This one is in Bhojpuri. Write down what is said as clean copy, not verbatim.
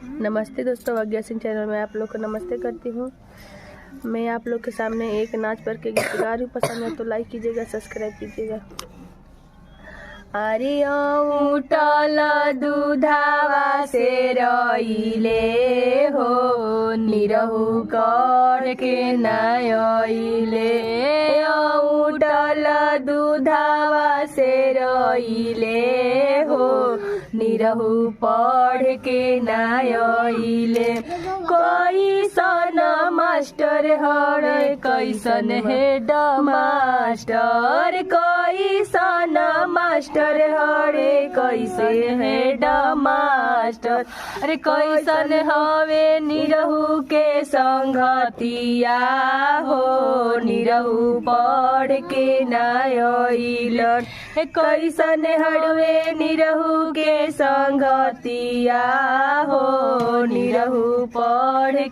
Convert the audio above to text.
नमस्ते दोस्तों, आज्ञा सिंह चैनल में आप लोग को नमस्ते करती हूँ। मैं आप लोग के सामने एक नाच पर के गीत गा रही हूँ। पसंद है तो लाइक कीजिएगा, सब्सक्राइब कीजिएगा। अरे उठल दूधावा से रइले हो, निरहु कर के नइले। उठल दूधावा से रइले हो, निरहु पढ़ के नइले। कैसन मास्टर हरे कैसन हेड मास्टर, कैसन मास्टर हरे कैसन हेड मास्टर। अरे कैसन हवे निरहु के संगतिया हो, निरहु पढ़ के नइलन। कैसन हवे निरहु के संगतिया हो, निरहु पढ़ के